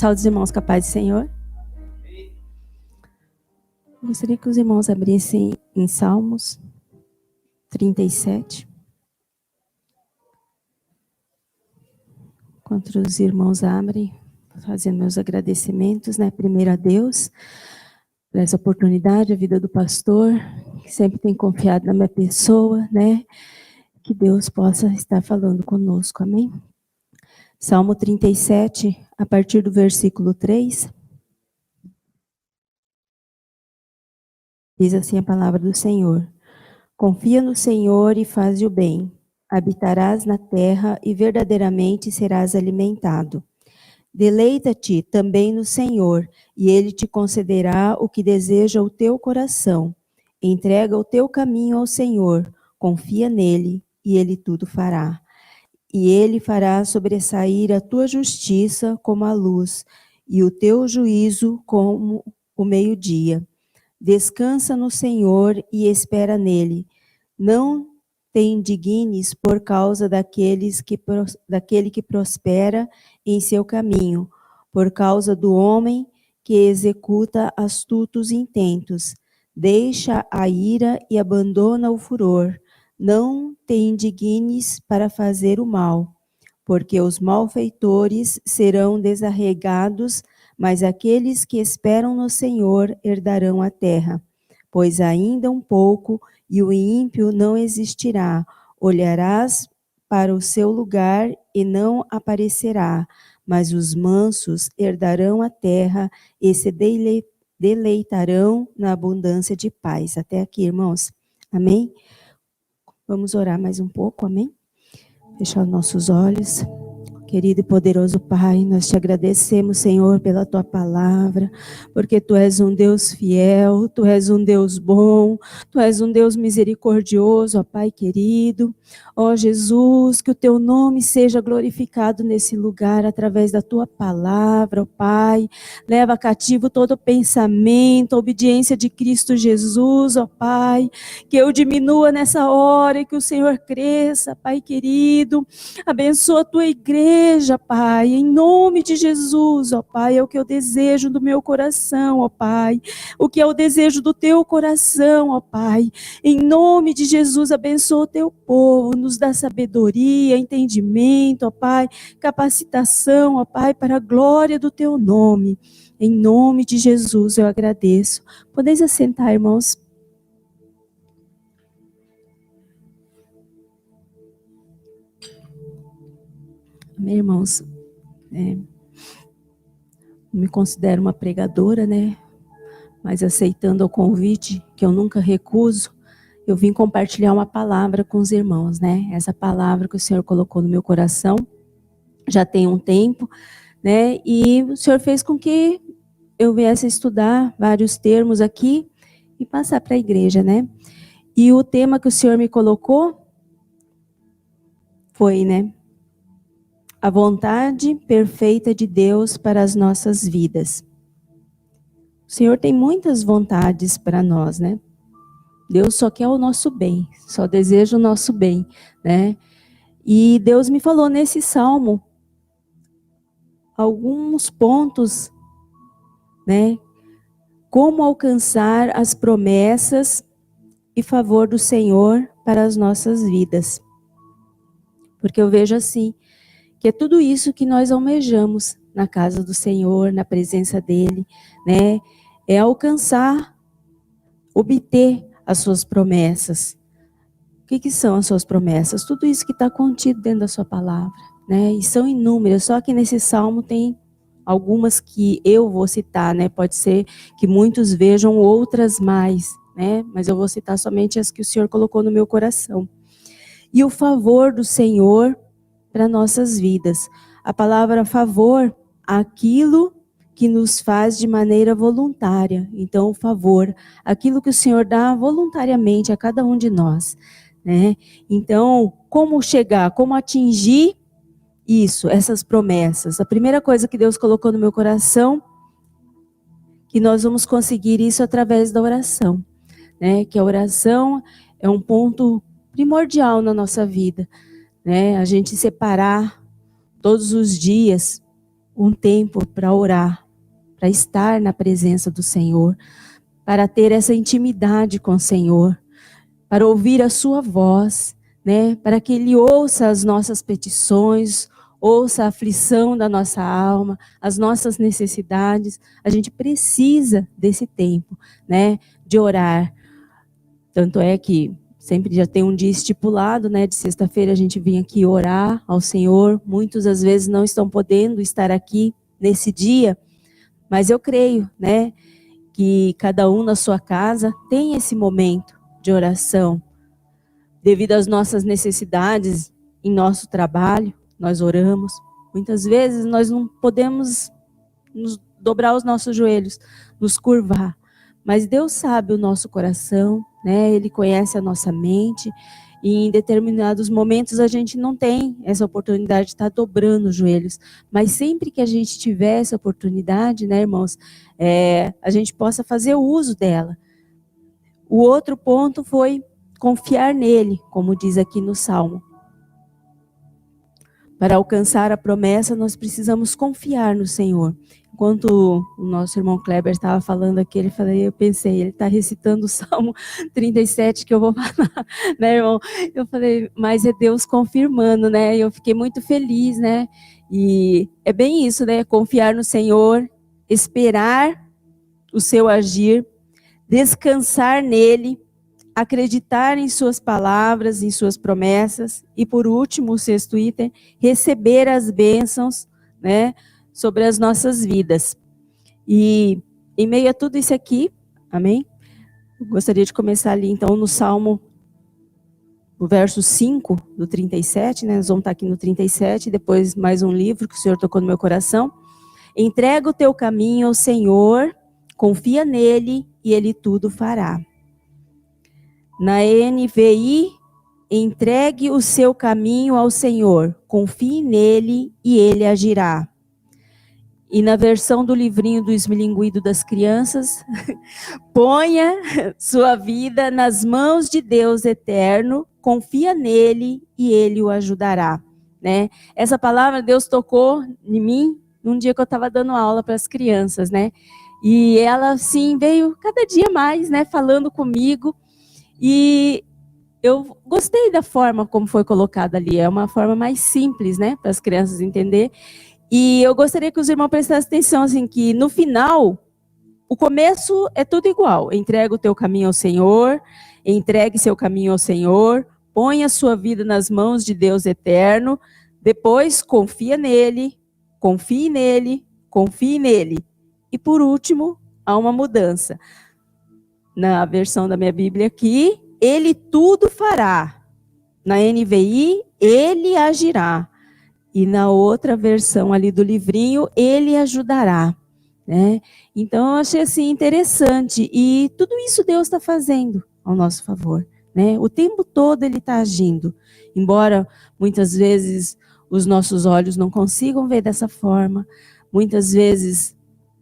Saúde os irmãos, capaz do Senhor. Gostaria que os irmãos abrissem em Salmos 37. Enquanto os irmãos abrem, fazendo meus agradecimentos, né? Primeiro a Deus, por essa oportunidade, a vida do pastor, que sempre tem confiado na minha pessoa, né? Que Deus possa estar falando conosco, amém? Salmo 37, a partir do versículo 3. Diz assim a palavra do Senhor: confia no Senhor e faze o bem. Habitarás na terra e verdadeiramente serás alimentado. Deleita-te também no Senhor, e Ele te concederá o que deseja o teu coração. Entrega o teu caminho ao Senhor, confia nele, e Ele tudo fará. E Ele fará sobressair a tua justiça como a luz, e o teu juízo como o meio-dia. Descansa no Senhor e espera nele. Não te indignes por causa daquele que prospera em seu caminho, por causa do homem que executa astutos intentos. Deixa a ira e abandona o furor. Não te indignes para fazer o mal, porque os malfeitores serão desarraigados, mas aqueles que esperam no Senhor herdarão a terra. Pois ainda um pouco, e o ímpio não existirá. Olharás para o seu lugar e não aparecerá, mas os mansos herdarão a terra e se deleitarão na abundância de paz. Até aqui, irmãos. Amém? Vamos orar mais um pouco, amém? Fechar nossos olhos. Querido e poderoso Pai, nós te agradecemos, Senhor, pela tua palavra, porque tu és um Deus fiel, tu és um Deus bom, tu és um Deus misericordioso, ó Pai querido. Ó Jesus, que o teu nome seja glorificado nesse lugar através da tua palavra, ó Pai. Leva cativo todo pensamento, a obediência de Cristo Jesus, ó Pai. Que eu diminua nessa hora e que o Senhor cresça, Pai querido. Abençoa a tua igreja, Pai, em nome de Jesus, ó Pai, é o que eu desejo do meu coração, ó Pai, o que é o desejo do teu coração, ó Pai, em nome de Jesus, abençoa o teu povo, nos dá sabedoria, entendimento, ó Pai, capacitação, ó Pai, para a glória do teu nome, em nome de Jesus eu agradeço. Podeis assentar, irmãos? Amém, irmãos? Não me considero uma pregadora, né? Mas aceitando o convite, que eu nunca recuso, eu vim compartilhar uma palavra com os irmãos, né? Essa palavra que o Senhor colocou no meu coração, já tem um tempo, né? E o Senhor fez com que eu viesse estudar vários termos aqui e passar para a igreja, né? E o tema que o Senhor me colocou foi, né? A vontade perfeita de Deus para as nossas vidas. O Senhor tem muitas vontades para nós, né? Deus só quer o nosso bem, só deseja o nosso bem, né? E Deus me falou nesse salmo alguns pontos, né? Como alcançar as promessas e favor do Senhor para as nossas vidas. Porque eu vejo assim, que é tudo isso que nós almejamos na casa do Senhor, na presença dEle, né? É alcançar, obter as suas promessas. O que são as suas promessas? Tudo isso que está contido dentro da sua palavra, né? E são inúmeras, só que nesse salmo tem algumas que eu vou citar, né? Pode ser que muitos vejam outras mais, né? Mas eu vou citar somente as que o Senhor colocou no meu coração. E o favor do Senhor para nossas vidas. A palavra favor, aquilo que nos faz de maneira voluntária. Então, o favor, aquilo que o Senhor dá voluntariamente a cada um de nós, né? Então, como chegar, como atingir isso, essas promessas? A primeira coisa que Deus colocou no meu coração, que nós vamos conseguir isso através da oração, né? Que a oração é um ponto primordial na nossa vida, né? A gente separar todos os dias um tempo para orar, para estar na presença do Senhor, para ter essa intimidade com o Senhor, para ouvir a sua voz, né? Para que Ele ouça as nossas petições, ouça a aflição da nossa alma, as nossas necessidades. A gente precisa desse tempo, né? De orar. Tanto é que sempre já tem um dia estipulado, né? De sexta-feira a gente vem aqui orar ao Senhor. Muitos às vezes não estão podendo estar aqui nesse dia, mas eu creio, né? Que cada um na sua casa tem esse momento de oração. Devido às nossas necessidades em nosso trabalho, nós oramos. Muitas vezes nós não podemos nos dobrar os nossos joelhos, nos curvar. Mas Deus sabe o nosso coração, né? Ele conhece a nossa mente. E em determinados momentos a gente não tem essa oportunidade de estar dobrando os joelhos. Mas sempre que a gente tiver essa oportunidade, né, irmãos, a gente possa fazer uso dela. O outro ponto foi confiar nele, como diz aqui no Salmo. Para alcançar a promessa, nós precisamos confiar no Senhor. Enquanto o nosso irmão Kleber estava falando aqui, eu pensei, ele está recitando o Salmo 37 que eu vou falar, né, irmão? Eu falei, mas é Deus confirmando, né? E eu fiquei muito feliz, né? E é bem isso, né? Confiar no Senhor, esperar o seu agir, descansar nele, acreditar em suas palavras, em suas promessas, e por último, o sexto item, receber as bênçãos, né, sobre as nossas vidas. E em meio a tudo isso aqui, amém? Eu gostaria de começar ali então no Salmo, o verso 5 do 37, né, nós vamos estar aqui no 37, depois mais um livro que o Senhor tocou no meu coração. Entrega o teu caminho ao Senhor, confia nele e ele tudo fará. Na NVI, entregue o seu caminho ao Senhor, confie nele e ele agirá. E na versão do livrinho do Esmilinguido das Crianças, ponha sua vida nas mãos de Deus eterno, confia nele e ele o ajudará. Né? Essa palavra Deus tocou em mim num dia que eu estava dando aula para as crianças, né? E ela, assim, veio cada dia mais, né, falando comigo. E eu gostei da forma como foi colocada ali. É uma forma mais simples, né, para as crianças entender. E eu gostaria que os irmãos prestassem atenção, assim, que no final, o começo é tudo igual. Entrega o teu caminho ao Senhor, entregue seu caminho ao Senhor, põe a sua vida nas mãos de Deus eterno, depois confia nele, confie nele, confie nele. E por último, há uma mudança. Na versão da minha Bíblia aqui, ele tudo fará. Na NVI, ele agirá. E na outra versão ali do livrinho, ele ajudará. Né? Então, eu achei assim interessante. E tudo isso Deus está fazendo ao nosso favor. Né? O tempo todo ele está agindo. Embora muitas vezes os nossos olhos não consigam ver dessa forma. Muitas vezes,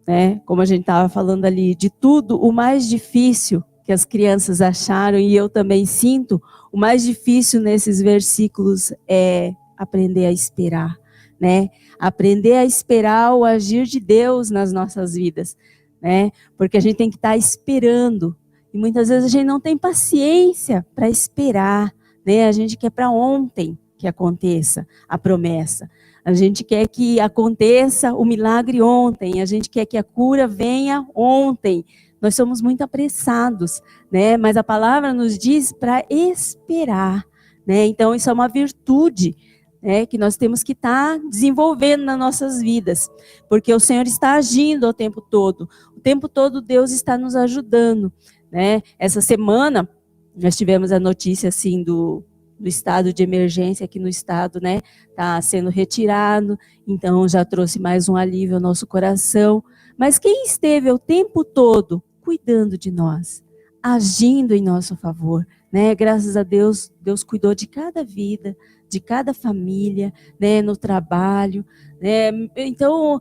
né, como a gente estava falando ali, de tudo, o mais difícil que as crianças acharam, e eu também sinto, o mais difícil nesses versículos é aprender a esperar, né? Aprender a esperar o agir de Deus nas nossas vidas, né? Porque a gente tem que estar esperando, e muitas vezes a gente não tem paciência para esperar, né? A gente quer para ontem que aconteça a promessa. A gente quer que aconteça o milagre ontem, a gente quer que a cura venha ontem. Nós somos muito apressados, né? Mas a palavra nos diz para esperar, né? Então isso é uma virtude, né, que nós temos que estar desenvolvendo nas nossas vidas, porque o Senhor está agindo o tempo todo Deus está nos ajudando, né? Essa semana nós tivemos a notícia assim do estado de emergência aqui no estado, né? Está sendo retirado, então já trouxe mais um alívio ao nosso coração. Mas quem esteve o tempo todo cuidando de nós, agindo em nosso favor, né? Graças a Deus, Deus cuidou de cada vida, de cada família, né? No trabalho, né? Então,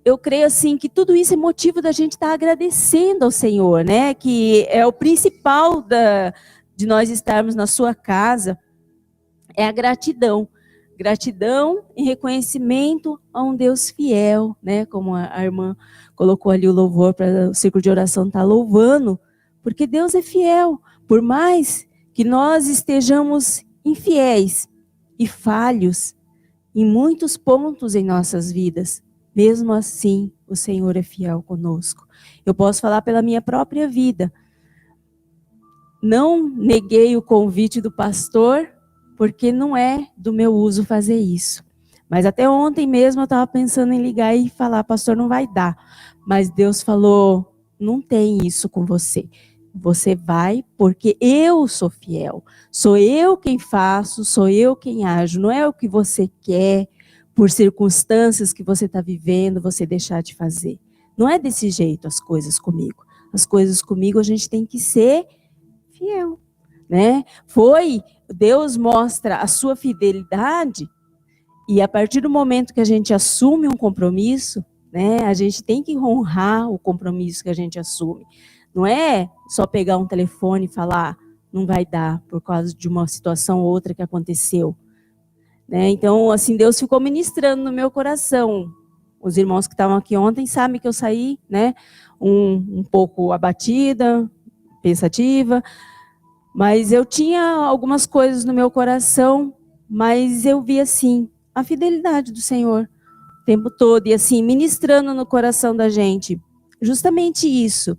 eu creio assim que tudo isso é motivo da gente estar agradecendo ao Senhor, né? Que é o principal de nós estarmos na sua casa, é a gratidão. Gratidão e reconhecimento a um Deus fiel, né? Como a irmã colocou ali o louvor para o círculo de oração estar louvando, porque Deus é fiel. Por mais que nós estejamos infiéis e falhos em muitos pontos em nossas vidas, mesmo assim, o Senhor é fiel conosco. Eu posso falar pela minha própria vida. Não neguei o convite do pastor, porque não é do meu uso fazer isso. Mas até ontem mesmo eu estava pensando em ligar e falar, pastor, não vai dar. Mas Deus falou, não tem isso com você. Você vai porque eu sou fiel. Sou eu quem faço, sou eu quem ajo. Não é o que você quer, por circunstâncias que você está vivendo, você deixar de fazer. Não é desse jeito as coisas comigo. As coisas comigo a gente tem que ser fiel, né? Deus mostra a sua fidelidade e a partir do momento que a gente assume um compromisso, né? A gente tem que honrar o compromisso que a gente assume. Não é só pegar um telefone e falar, não vai dar por causa de uma situação ou outra que aconteceu, né? Então, assim, Deus ficou ministrando no meu coração. Os irmãos que estavam aqui ontem sabem que eu saí, né? Um pouco abatida, pensativa. Mas eu tinha algumas coisas no meu coração, mas eu vi assim, a fidelidade do Senhor o tempo todo, e assim, ministrando no coração da gente. Justamente isso.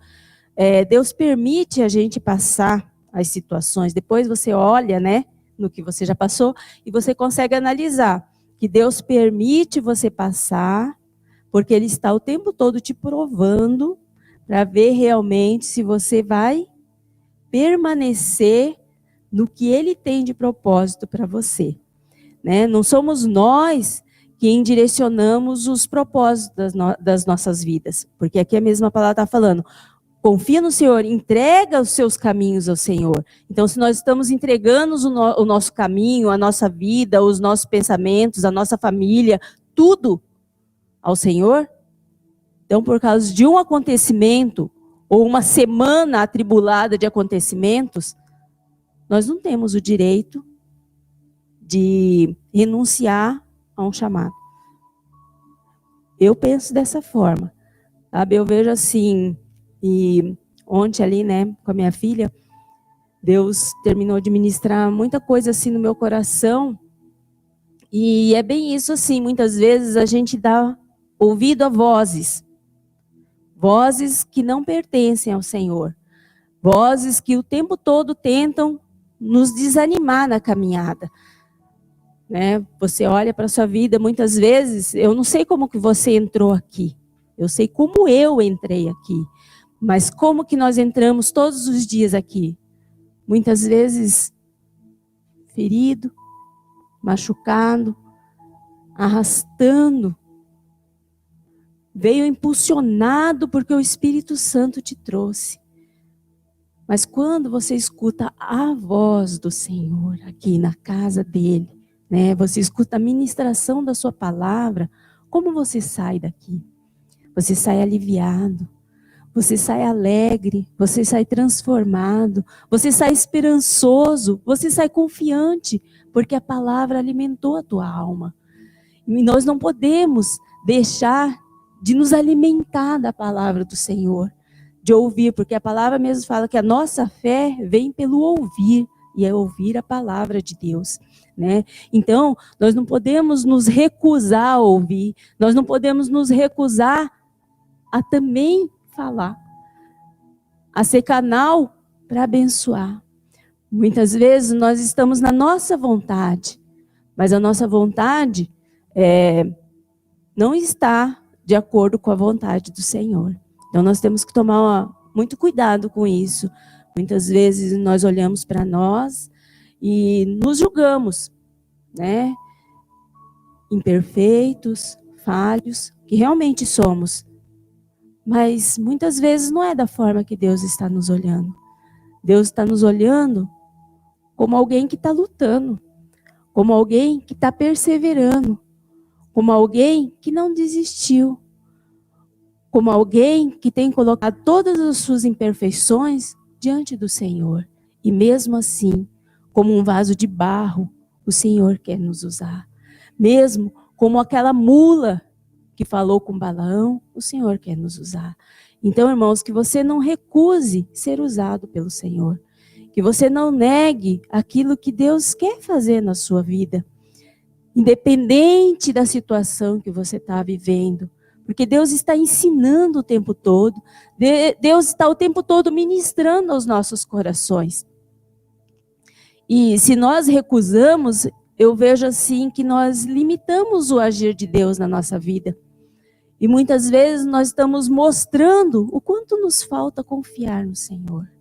Deus permite a gente passar as situações, depois você olha, né, no que você já passou, e você consegue analisar que Deus permite você passar, porque Ele está o tempo todo te provando, para ver realmente se você vai permanecer no que Ele tem de propósito para você, né? Não somos nós quem direcionamos os propósitos das nossas vidas, porque aqui a mesma palavra está falando, confia no Senhor, entrega os seus caminhos ao Senhor. Então, se nós estamos entregando o nosso caminho, a nossa vida, os nossos pensamentos, a nossa família, tudo ao Senhor, então, por causa de um acontecimento, ou uma semana atribulada de acontecimentos, nós não temos o direito de renunciar a um chamado. Eu penso dessa forma, sabe? Eu vejo assim, e ontem ali, né, com a minha filha, Deus terminou de ministrar muita coisa assim no meu coração, e é bem isso assim, muitas vezes a gente dá ouvido a vozes que não pertencem ao Senhor, vozes que o tempo todo tentam nos desanimar na caminhada, né? Você olha para a sua vida, muitas vezes, eu não sei como que você entrou aqui, eu sei como eu entrei aqui, mas como que nós entramos todos os dias aqui? Muitas vezes ferido, machucado, arrastando, veio impulsionado porque o Espírito Santo te trouxe. Mas quando você escuta a voz do Senhor aqui na casa dele, né, você escuta a ministração da sua palavra, como você sai daqui? Você sai aliviado, você sai alegre, você sai transformado, você sai esperançoso, você sai confiante, porque a palavra alimentou a tua alma. E nós não podemos deixar de nos alimentar da palavra do Senhor, de ouvir, porque a palavra mesmo fala que a nossa fé vem pelo ouvir, e é ouvir a palavra de Deus, né? Então, nós não podemos nos recusar a ouvir, nós não podemos nos recusar a também falar, a ser canal para abençoar. Muitas vezes nós estamos na nossa vontade, mas a nossa vontade não está de acordo com a vontade do Senhor. Então nós temos que tomar muito cuidado com isso. Muitas vezes nós olhamos para nós e nos julgamos, né? Imperfeitos, falhos, que realmente somos. Mas muitas vezes não é da forma que Deus está nos olhando. Deus está nos olhando como alguém que está lutando, como alguém que está perseverando, como alguém que não desistiu, como alguém que tem colocado todas as suas imperfeições diante do Senhor. E mesmo assim, como um vaso de barro, o Senhor quer nos usar. mesmo como aquela mula que falou com Balaão, o Senhor quer nos usar. Então, irmãos, que você não recuse ser usado pelo Senhor. Que você não negue aquilo que Deus quer fazer na sua vida. Independente da situação que você está vivendo. Porque Deus está ensinando o tempo todo. Deus está o tempo todo ministrando aos nossos corações. E se nós recusamos, eu vejo assim que nós limitamos o agir de Deus na nossa vida. E muitas vezes nós estamos mostrando o quanto nos falta confiar no Senhor.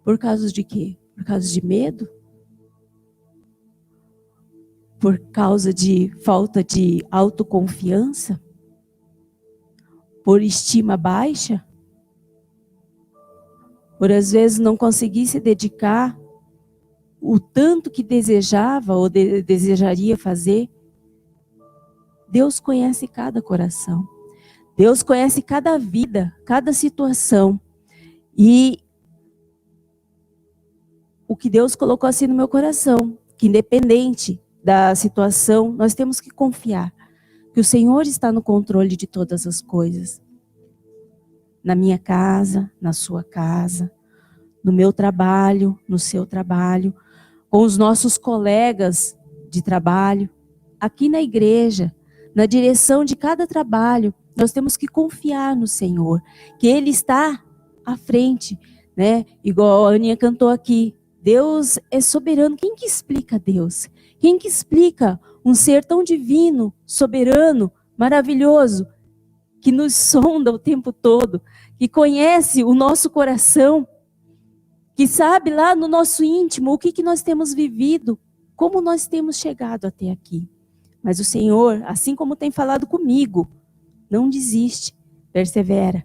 Por causa de quê? Por causa de medo? Por causa de falta de autoconfiança? Por estima baixa? Por às vezes não conseguir se dedicar o tanto que desejava ou desejaria fazer? Deus conhece cada coração. Deus conhece cada vida, cada situação. E o que Deus colocou assim no meu coração, que independente da situação, nós temos que confiar que o Senhor está no controle de todas as coisas. Na minha casa, na sua casa, no meu trabalho, no seu trabalho, com os nossos colegas de trabalho, aqui na igreja, na direção de cada trabalho, nós temos que confiar no Senhor, que Ele está à frente, né? Igual a Aninha cantou aqui, Deus é soberano. Quem que explica Deus? Quem que explica um ser tão divino, soberano, maravilhoso, que nos sonda o tempo todo, que conhece o nosso coração, que sabe lá no nosso íntimo o que nós temos vivido, como nós temos chegado até aqui. Mas o Senhor, assim como tem falado comigo, não desiste, persevera.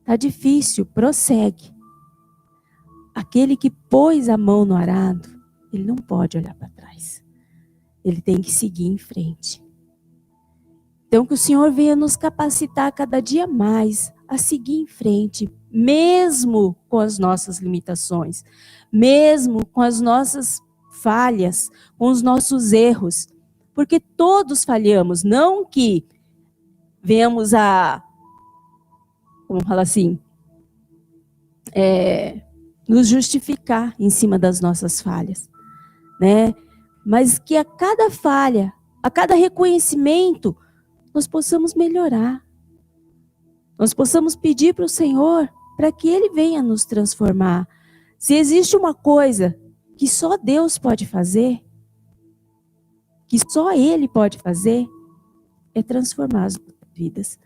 Está difícil, prossegue. Aquele que pôs a mão no arado, ele não pode olhar para trás. Ele tem que seguir em frente. Então que o Senhor venha nos capacitar cada dia mais a seguir em frente, mesmo com as nossas limitações, mesmo com as nossas falhas, com os nossos erros. Porque todos falhamos, não que venhamos a, vamos falar assim, nos justificar em cima das nossas falhas, né? Mas que a cada falha, a cada reconhecimento, nós possamos melhorar. Nós possamos pedir para o Senhor para que Ele venha nos transformar. Se existe uma coisa que só Deus pode fazer, que só Ele pode fazer, é transformar as vidas.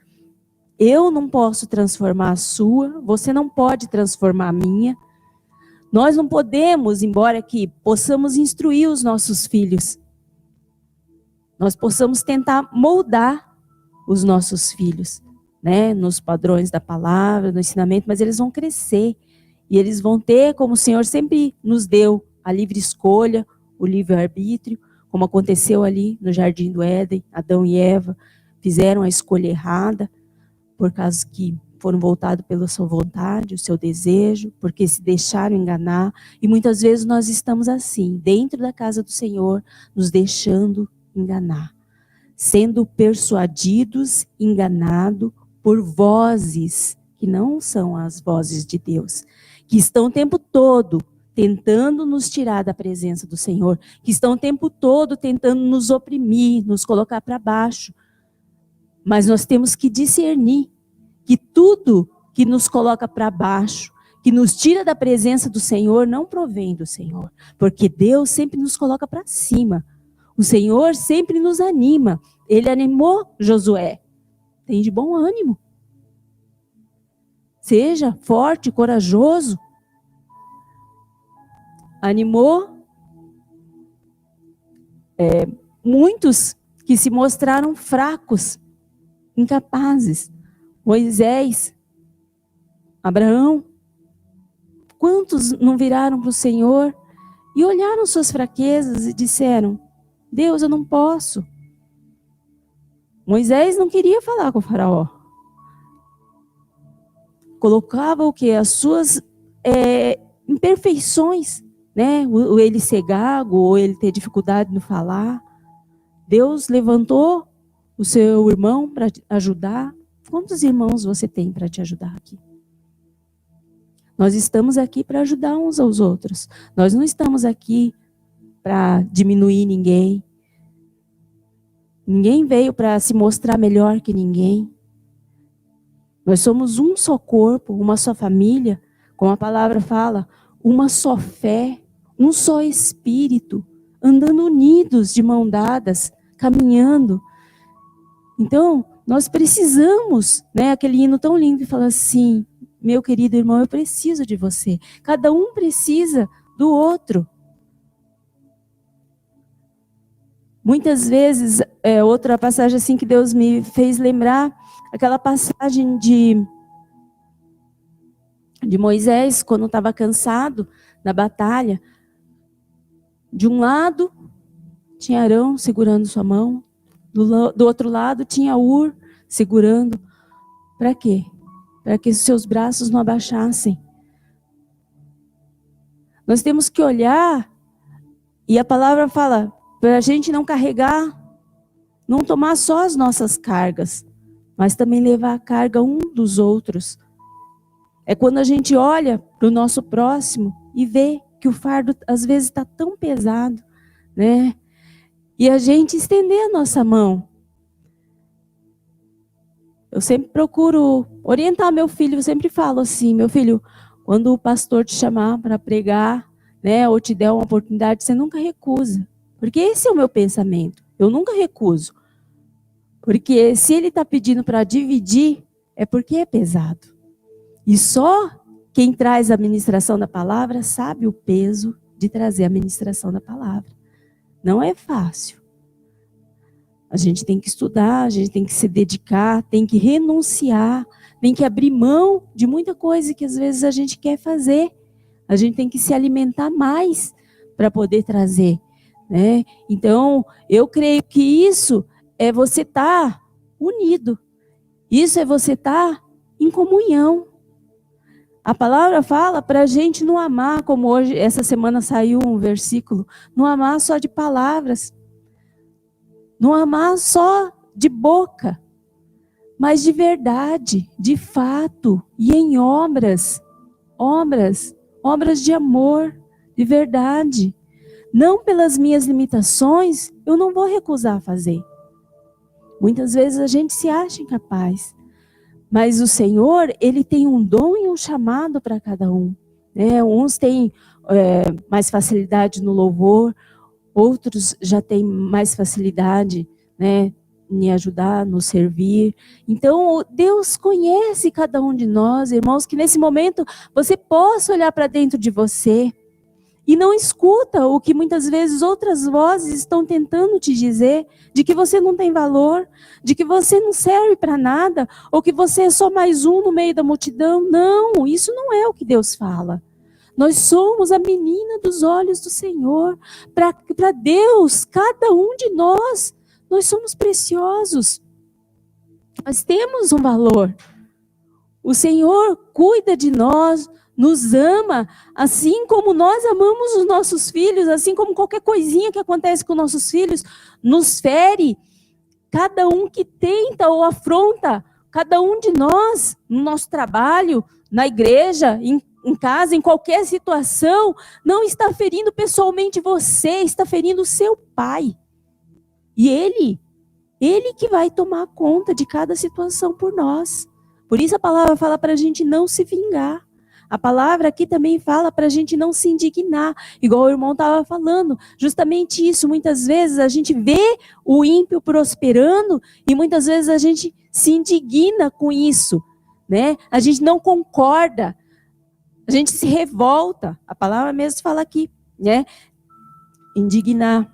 Eu não posso transformar a sua, você não pode transformar a minha. Nós não podemos, embora que possamos instruir os nossos filhos, nós possamos tentar moldar os nossos filhos, né, nos padrões da palavra, no ensinamento, mas eles vão crescer e eles vão ter, como o Senhor sempre nos deu, a livre escolha, o livre-arbítrio, como aconteceu ali no Jardim do Éden. Adão e Eva fizeram a escolha errada, por causa que foram voltados pela sua vontade, o seu desejo, porque se deixaram enganar. E muitas vezes nós estamos assim, dentro da casa do Senhor, nos deixando enganar, sendo persuadidos, enganados por vozes que não são as vozes de Deus, que estão o tempo todo tentando nos tirar da presença do Senhor, que estão o tempo todo tentando nos oprimir, nos colocar para baixo. Mas nós temos que discernir que tudo que nos coloca para baixo, que nos tira da presença do Senhor, não provém do Senhor. Porque Deus sempre nos coloca para cima. O Senhor sempre nos anima. Ele animou Josué. Tem de bom ânimo. Seja forte, corajoso. Animou muitos que se mostraram fracos, incapazes. Moisés, Abraão, quantos não viraram para o Senhor e olharam suas fraquezas e disseram: Deus, eu não posso. Moisés não queria falar com o faraó. Colocava o quê? As suas imperfeições né? Ele ser gago, ou ele ter dificuldade no falar. Deus levantou o seu irmão para ajudar. Quantos irmãos você tem para te ajudar aqui? Nós estamos aqui para ajudar uns aos outros. Nós não estamos aqui para diminuir ninguém. Ninguém veio para se mostrar melhor que ninguém. Nós somos um só corpo, uma só família, como a palavra fala, uma só fé, um só espírito, andando unidos, de mão dadas, caminhando. Então, nós precisamos, né? Aquele hino tão lindo que fala assim: meu querido irmão, eu preciso de você. Cada um precisa do outro. Muitas vezes, outra passagem assim que Deus me fez lembrar, aquela passagem de Moisés, quando estava cansado na batalha. De um lado, tinha Arão segurando sua mão. Do outro lado, tinha Ur segurando. Para quê? Para que os seus braços não abaixassem. Nós temos que olhar, e a palavra fala, para a gente não carregar, não tomar só as nossas cargas, mas também levar a carga um dos outros. É quando a gente olha para o nosso próximo e vê que o fardo às vezes está tão pesado, né? E a gente estender a nossa mão. Eu sempre procuro orientar meu filho, eu sempre falo assim: meu filho, quando o pastor te chamar para pregar, né, ou te der uma oportunidade, você nunca recusa. Porque esse é o meu pensamento, eu nunca recuso. Porque se ele está pedindo para dividir, é porque é pesado. E só quem traz a ministração da palavra sabe o peso de trazer a ministração da palavra. Não é fácil. A gente tem que estudar, a gente tem que se dedicar, tem que renunciar, tem que abrir mão de muita coisa que às vezes a gente quer fazer. A gente tem que se alimentar mais para poder trazer, né? Então, eu creio que isso é você estar unido. Isso é você estar em comunhão. A palavra fala para a gente não amar, como hoje, essa semana saiu um versículo, não amar só de palavras. Não amar só de boca, mas de verdade, de fato, e em obras de amor, de verdade. Não pelas minhas limitações, eu não vou recusar a fazer. Muitas vezes a gente se acha incapaz, mas o Senhor, Ele tem um dom e um chamado para cada um, né? Uns têm mais facilidade no louvor, outros já têm mais facilidade, né, em ajudar, nos servir. Então, Deus conhece cada um de nós, irmãos, que nesse momento você possa olhar para dentro de você e não escuta o que muitas vezes outras vozes estão tentando te dizer, de que você não tem valor, de que você não serve para nada, ou que você é só mais um no meio da multidão. Não, isso não é o que Deus fala. Nós somos a menina dos olhos do Senhor. Para Deus, cada um de nós somos preciosos. Nós temos um valor. O Senhor cuida de nós, nos ama, assim como nós amamos os nossos filhos, assim como qualquer coisinha que acontece com nossos filhos, nos fere. Cada um que tenta ou afronta, cada um de nós, no nosso trabalho, na igreja, em casa, em qualquer situação, não está ferindo pessoalmente você, está ferindo o seu pai. E ele que vai tomar conta de cada situação por nós. Por isso a palavra fala para a gente não se vingar. A palavra aqui também fala para a gente não se indignar, igual o irmão estava falando, justamente isso. Muitas vezes a gente vê o ímpio prosperando e muitas vezes a gente se indigna com isso, né? A gente não concorda. A gente se revolta, a palavra mesmo fala aqui, né? Indignar,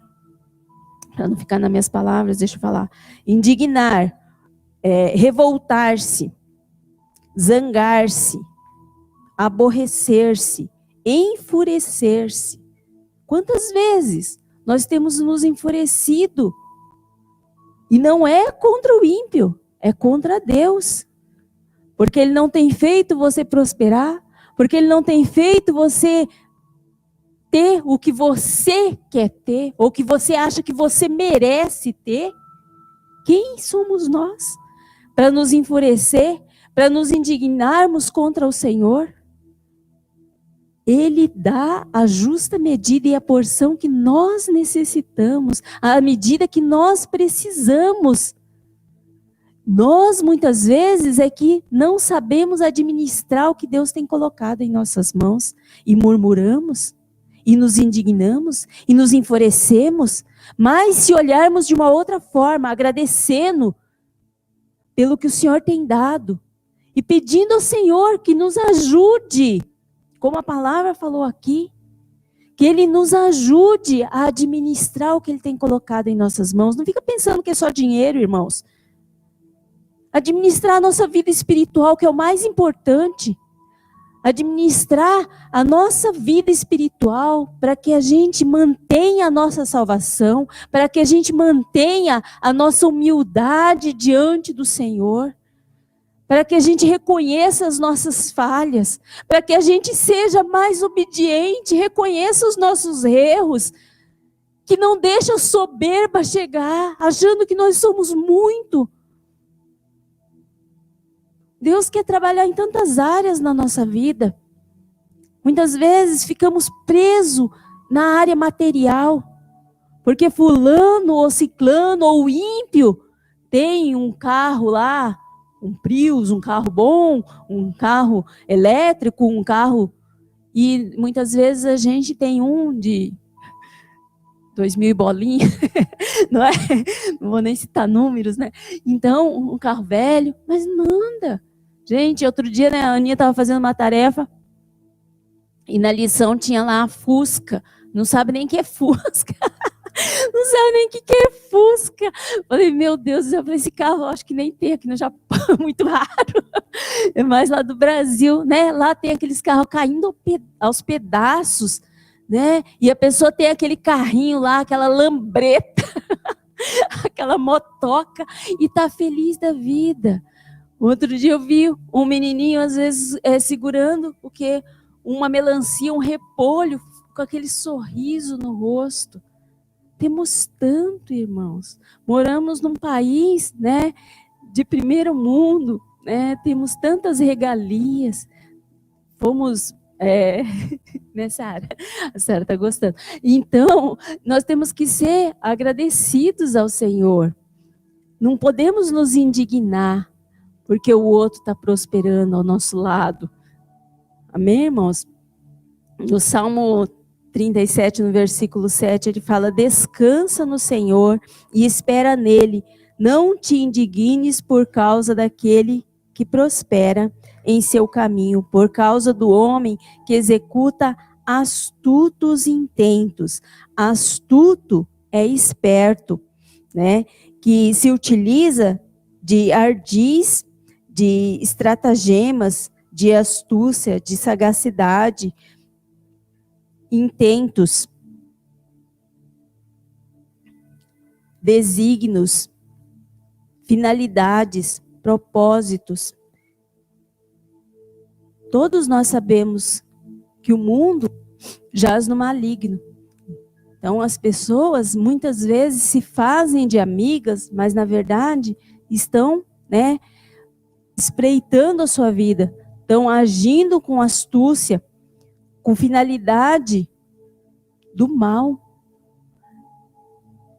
para não ficar nas minhas palavras, deixa eu falar. Indignar, revoltar-se, zangar-se, aborrecer-se, enfurecer-se. Quantas vezes nós temos nos enfurecido? E não é contra o ímpio, é contra Deus. Porque Ele não tem feito você prosperar, porque Ele não tem feito você ter o que você quer ter, ou que você acha que você merece ter, quem somos nós para nos enfurecer, para nos indignarmos contra o Senhor? Ele dá a justa medida e a porção que nós necessitamos, a medida que nós precisamos. Nós, muitas vezes, é que não sabemos administrar o que Deus tem colocado em nossas mãos e murmuramos, e nos indignamos, e nos enfurecemos. Mas se olharmos de uma outra forma, agradecendo pelo que o Senhor tem dado, e pedindo ao Senhor que nos ajude, como a palavra falou aqui, que Ele nos ajude a administrar o que Ele tem colocado em nossas mãos. Não fica pensando que é só dinheiro, irmãos. Administrar a nossa vida espiritual, que é o mais importante. Administrar a nossa vida espiritual para que a gente mantenha a nossa salvação, para que a gente mantenha a nossa humildade diante do Senhor, para que a gente reconheça as nossas falhas, para que a gente seja mais obediente, reconheça os nossos erros, que não deixe a soberba chegar, achando que nós somos muito. Deus quer trabalhar em tantas áreas na nossa vida. Muitas vezes ficamos presos na área material, porque fulano ou ciclano ou ímpio tem um carro lá, um Prius, um carro bom, um carro elétrico, um carro... E muitas vezes a gente tem um de 2.000 bolinhas, não é? Não vou nem citar números, né? Então, um carro velho, mas não anda. Gente, outro dia, né, a Aninha estava fazendo uma tarefa e na lição tinha lá a Fusca. Não sabe nem o que é Fusca. Não sabe nem o que é Fusca. Falei, meu Deus, eu falei, esse carro eu acho que nem tem aqui no Japão, é muito raro. É mais lá do Brasil, né? Lá tem aqueles carros caindo aos pedaços, né? E a pessoa tem aquele carrinho lá, aquela lambreta, aquela motoca, e tá feliz da vida. Outro dia eu vi um menininho, às vezes, segurando o quê? Uma melancia, um repolho, com aquele sorriso no rosto. Temos tanto, irmãos. Moramos num país, né, de primeiro mundo, né? Temos tantas regalias. Fomos, né, Sara? A Sara está gostando. Então, nós temos que ser agradecidos ao Senhor. Não podemos nos indignar porque o outro está prosperando ao nosso lado. Amém, irmãos? No Salmo 37, no versículo 7, ele fala: descansa no Senhor e espera nele. Não te indignes por causa daquele que prospera em seu caminho, por causa do homem que executa astutos intentos. Astuto é esperto, né? Que se utiliza de ardis, de estratagemas, de astúcia, de sagacidade, intentos, desígnios, finalidades, propósitos. Todos nós sabemos que o mundo jaz no maligno. Então as pessoas muitas vezes se fazem de amigas, mas na verdade estão, né, espreitando a sua vida, estão agindo com astúcia, com finalidade do mal.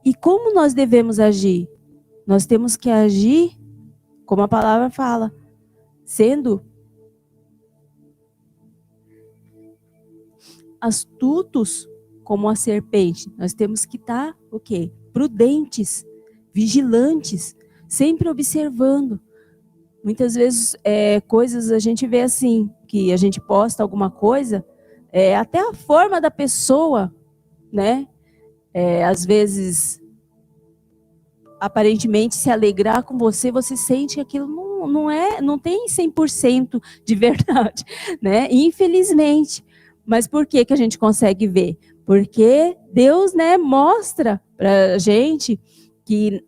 E como nós devemos agir? Nós temos que agir, como a palavra fala, sendo astutos como a serpente. Nós temos que estar, o quê? Prudentes, vigilantes, sempre observando. Muitas vezes, coisas a gente vê assim, que a gente posta alguma coisa, até a forma da pessoa, né? Às vezes, aparentemente se alegrar com você, você sente que aquilo não tem 100% de verdade, né? Infelizmente. Mas por que a gente consegue ver? Porque Deus, né, mostra para a gente que,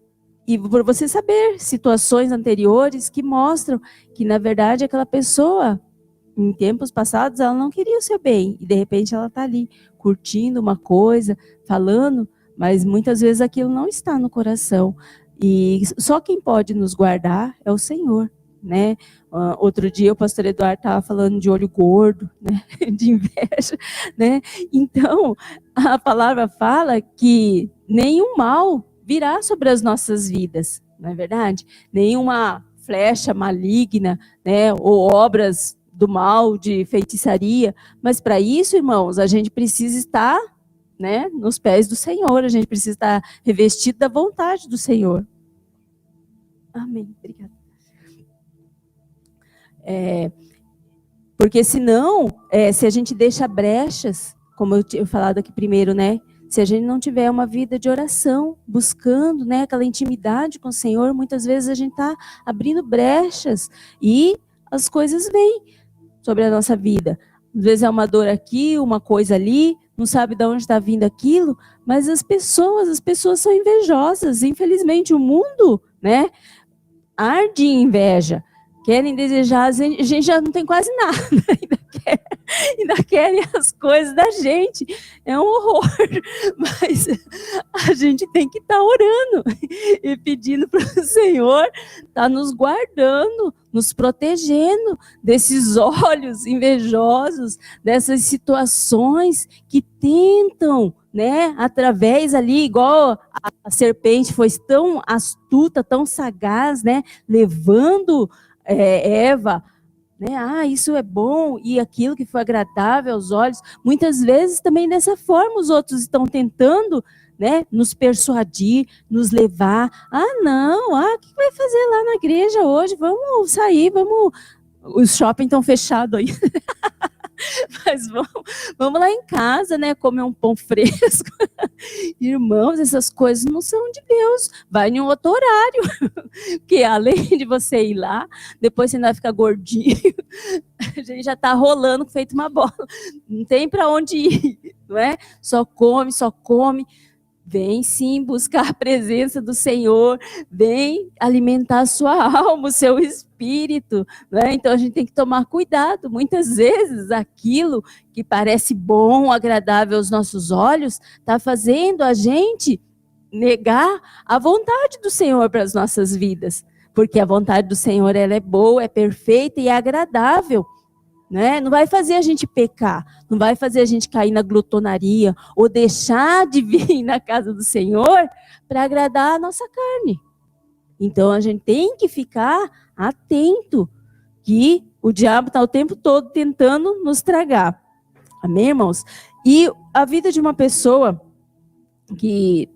e por você saber situações anteriores que mostram que, na verdade, aquela pessoa em tempos passados ela não queria o seu bem, e de repente ela está ali curtindo uma coisa, falando, mas muitas vezes aquilo não está no coração. E só quem pode nos guardar é o Senhor, né? Outro dia o pastor Eduardo estava falando de olho gordo, né? De inveja, né? Então, a palavra fala que nenhum mal virá sobre as nossas vidas, não é verdade? Nenhuma flecha maligna, né? Ou obras do mal, de feitiçaria, mas para isso, irmãos, a gente precisa estar, né, nos pés do Senhor, a gente precisa estar revestido da vontade do Senhor. Amém, obrigada. Porque senão, se a gente deixa brechas, como eu tinha falado aqui primeiro, né, se a gente não tiver uma vida de oração, buscando, né, aquela intimidade com o Senhor, muitas vezes a gente está abrindo brechas e as coisas vêm sobre a nossa vida. Às vezes é uma dor aqui, uma coisa ali, não sabe de onde está vindo aquilo, mas as pessoas são invejosas. Infelizmente, o mundo, né, arde em inveja. Querem desejar, a gente já não tem quase nada, ainda querem as coisas da gente. É um horror, mas a gente tem que estar orando e pedindo para o Senhor estar nos guardando, nos protegendo desses olhos invejosos, dessas situações que tentam, né, através ali, igual a serpente foi tão astuta, tão sagaz, né, levando Eva, né? Isso é bom, e aquilo que foi agradável aos olhos. Muitas vezes também dessa forma os outros estão tentando, né, nos persuadir, nos levar. Não, o que vai fazer lá na igreja hoje? Vamos sair, vamos. Os shopping estão fechados aí. Mas vamos lá em casa, né, comer um pão fresco. Irmãos, essas coisas não são de Deus. Vai em um outro horário. Porque além de você ir lá, depois você ainda vai ficar gordinho. A gente já está rolando, feito uma bola. Não tem para onde ir, não é? Só come, só come. Vem sim buscar a presença do Senhor, vem alimentar a sua alma, o seu espírito, né? Então a gente tem que tomar cuidado. Muitas vezes aquilo que parece bom, agradável aos nossos olhos, está fazendo a gente negar a vontade do Senhor para as nossas vidas, porque a vontade do Senhor, ela é boa, é perfeita e é agradável. Né? Não vai fazer a gente pecar, não vai fazer a gente cair na glutonaria ou deixar de vir na casa do Senhor para agradar a nossa carne. Então a gente tem que ficar atento que o diabo está o tempo todo tentando nos tragar. Amém, irmãos? E a vida de uma pessoa que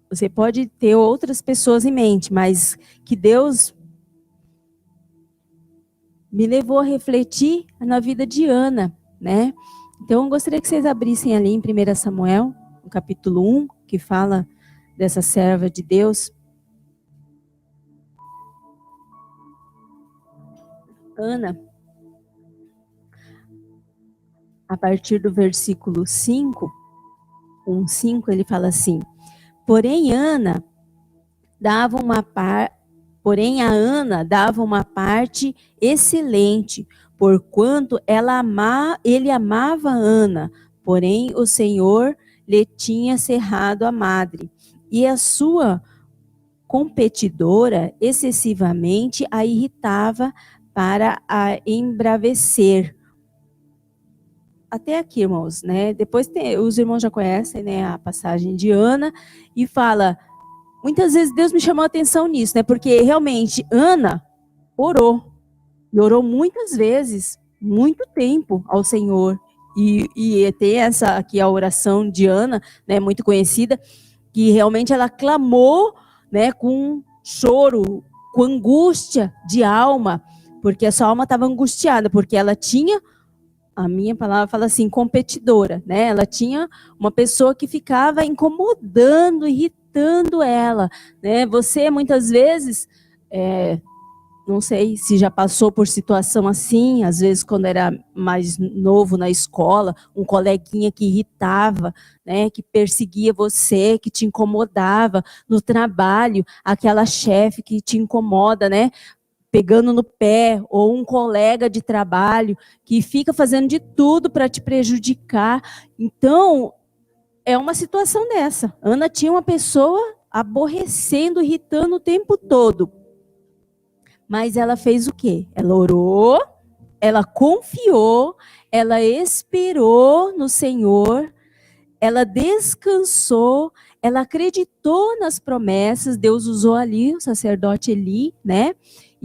você pode ter outras pessoas em mente, mas que Deus me levou a refletir na vida de Ana, né? Então, eu gostaria que vocês abrissem ali em 1 Samuel, no capítulo 1, que fala dessa serva de Deus. Ana, a partir do versículo 5, 1:5, ele fala assim: Porém a Ana dava uma parte excelente, porquanto ele amava Ana, porém o Senhor lhe tinha cerrado a madre, e a sua competidora excessivamente a irritava para a embravecer. Até aqui, irmãos, né? Depois os irmãos já conhecem, né, a passagem de Ana, e fala... Muitas vezes Deus me chamou a atenção nisso, né? Porque realmente Ana orou. E orou muitas vezes, muito tempo ao Senhor. E tem essa aqui, a oração de Ana, né, muito conhecida, que realmente ela clamou, né, com choro, com angústia de alma, porque a sua alma estava angustiada, porque ela tinha, a minha palavra fala assim, competidora, né? Ela tinha uma pessoa que ficava incomodando, irritando ela, né? Você muitas vezes, não sei se já passou por situação assim, às vezes quando era mais novo na escola, um coleguinha que irritava, né? Que perseguia você, que te incomodava no trabalho, aquela chefe que te incomoda, né? pegando no pé, ou um colega de trabalho que fica fazendo de tudo para te prejudicar. Então, é uma situação dessa. Ana tinha uma pessoa aborrecendo, irritando o tempo todo. Mas ela fez o quê? Ela orou, ela confiou, ela esperou no Senhor, ela descansou, ela acreditou nas promessas. Deus usou ali o sacerdote Eli, né?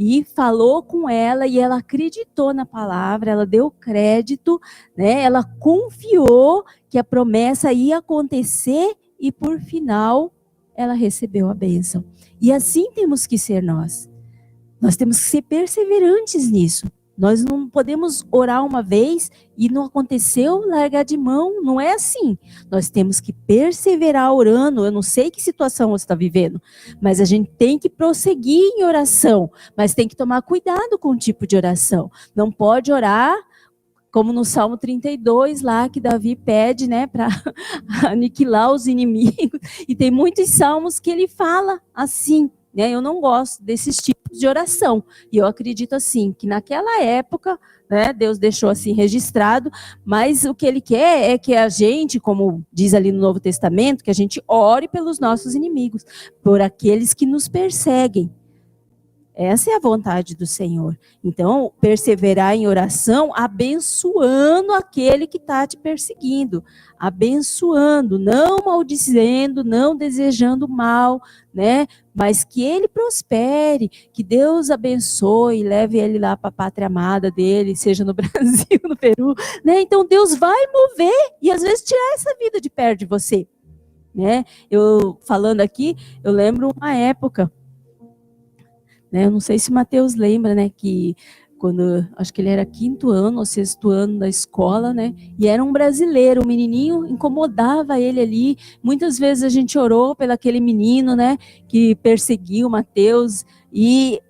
E falou com ela, e ela acreditou na palavra, ela deu crédito, né? Ela confiou que a promessa ia acontecer e, por final, ela recebeu a bênção. E assim temos que ser nós. Nós temos que ser perseverantes nisso. Nós não podemos orar uma vez e não aconteceu, largar de mão. Não é assim. Nós temos que perseverar orando. Eu não sei que situação você está vivendo, mas a gente tem que prosseguir em oração. Mas tem que tomar cuidado com o tipo de oração. Não pode orar como no Salmo 32, lá que Davi pede, né, para aniquilar os inimigos. E tem muitos salmos que ele fala assim, né? Eu não gosto desses tipos de oração. E eu acredito assim, que naquela época, né, Deus deixou assim registrado, mas o que ele quer é que a gente, como diz ali no Novo Testamento, que a gente ore pelos nossos inimigos, por aqueles que nos perseguem. Essa é a vontade do Senhor. Então, perseverar em oração, abençoando aquele que está te perseguindo. Abençoando, não maldizendo, não desejando mal, né? Mas que ele prospere, que Deus abençoe, leve ele lá para a pátria amada dele, seja no Brasil, no Peru, né? Então, Deus vai mover e às vezes tirar essa vida de perto de você, né? Eu, falando aqui, eu lembro uma época, né, eu não sei se o Mateus lembra, né, que quando, acho que ele era 5º ano ou 6º ano da escola, né, e era um brasileiro, um menininho incomodava ele ali. Muitas vezes a gente orou pelo aquele menino, né, que perseguia o Mateus e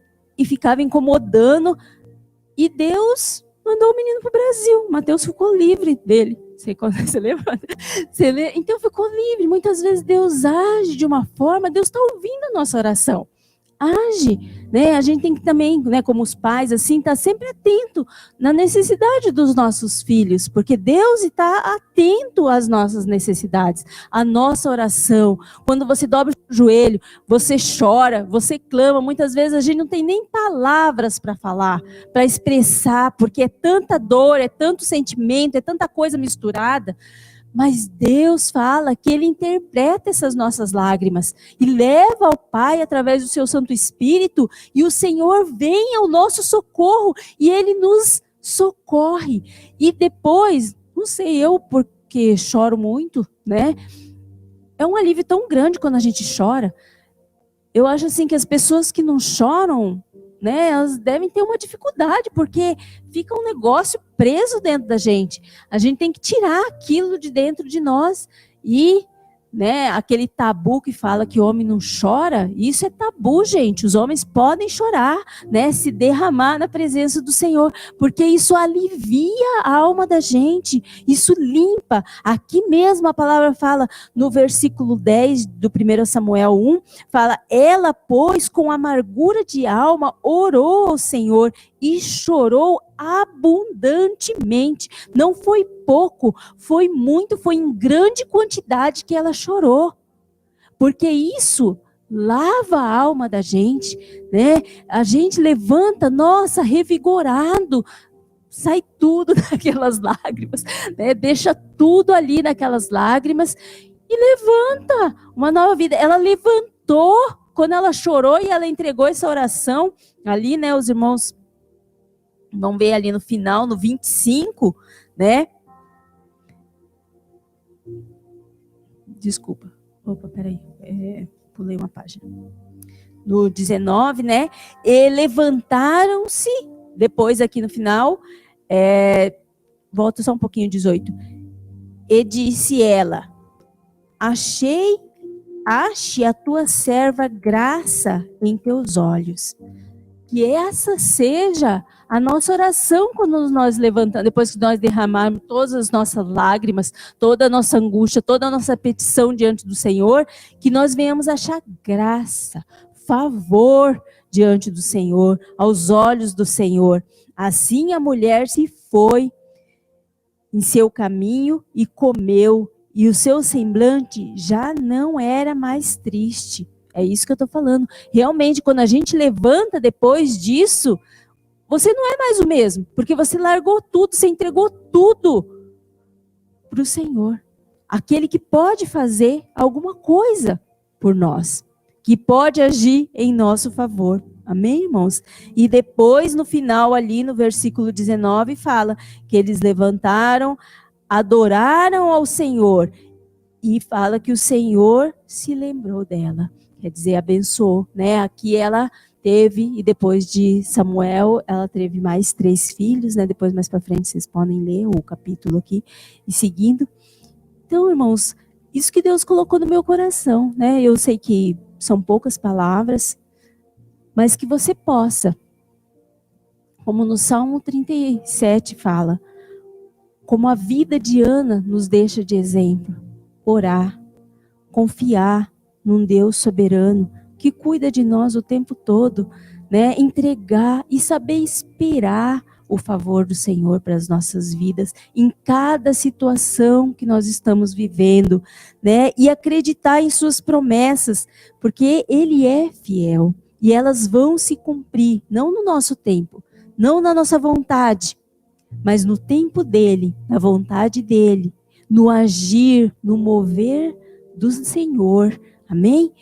ficava incomodando, e Deus mandou o menino para o Brasil. O Mateus ficou livre dele. Você lembra? Então ficou livre. Muitas vezes Deus age de uma forma, Deus está ouvindo a nossa oração. Age, né? A gente tem que também, né, como os pais, assim, estar sempre atento na necessidade dos nossos filhos, porque Deus está atento às nossas necessidades, à nossa oração. Quando você dobra o joelho, você chora, você clama, muitas vezes a gente não tem nem palavras para falar, para expressar, porque é tanta dor, é tanto sentimento, é tanta coisa misturada. Mas Deus fala que Ele interpreta essas nossas lágrimas e leva ao Pai através do seu Santo Espírito, e o Senhor vem ao nosso socorro e Ele nos socorre. E depois, não sei eu porque choro muito, né? É um alívio tão grande quando a gente chora. Eu acho assim que as pessoas que não choram, né, elas devem ter uma dificuldade, porque fica um negócio preso dentro da gente. A gente tem que tirar aquilo de dentro de nós. E, né, aquele tabu que fala que o homem não chora, isso é tabu, gente. Os homens podem chorar, né, se derramar na presença do Senhor, porque isso alivia a alma da gente, isso limpa. Aqui mesmo a palavra fala, no versículo 10 do 1 Samuel 1, fala: ela, pois, com amargura de alma, orou ao Senhor e chorou abundantemente. Não foi pouco, foi muito, foi em grande quantidade que ela chorou. Porque isso lava a alma da gente, né? A gente levanta, nossa, revigorado, sai tudo daquelas lágrimas, né? Deixa tudo ali naquelas lágrimas e levanta uma nova vida. Ela levantou quando ela chorou e ela entregou essa oração ali, né? Os irmãos vão ver ali no final, no 25, né? Desculpa. Opa, peraí. Pulei uma página. No 19, né? E levantaram-se, depois aqui no final, volta só um pouquinho, 18. E disse ela: ache a tua serva graça em teus olhos. Que essa seja a nossa oração quando nós levantamos, depois que nós derramarmos todas as nossas lágrimas, toda a nossa angústia, toda a nossa petição diante do Senhor, que nós venhamos achar graça, favor diante do Senhor, aos olhos do Senhor. Assim a mulher se foi em seu caminho e comeu, e o seu semblante já não era mais triste. É isso que eu estou falando. Realmente, quando a gente levanta depois disso, você não é mais o mesmo, porque você largou tudo, você entregou tudo para o Senhor. Aquele que pode fazer alguma coisa por nós, que pode agir em nosso favor. Amém, irmãos? E depois, no final, ali no versículo 19, fala que eles levantaram, adoraram ao Senhor, e fala que o Senhor se lembrou dela. Quer dizer, abençoou, né? Aqui ela teve, e depois de Samuel, ela teve mais 3 filhos, né? Depois, mais para frente, vocês podem ler o capítulo aqui, e seguindo. Então, irmãos, isso que Deus colocou no meu coração, né? Eu sei que são poucas palavras, mas que você possa, como no Salmo 37 fala, como a vida de Ana nos deixa de exemplo, orar, confiar num Deus soberano que cuida de nós o tempo todo, né? Entregar e saber esperar o favor do Senhor para as nossas vidas, em cada situação que nós estamos vivendo, né? E acreditar em suas promessas, porque Ele é fiel e elas vão se cumprir, não no nosso tempo, não na nossa vontade, mas no tempo dEle, na vontade dEle, no agir, no mover do Senhor. Amém?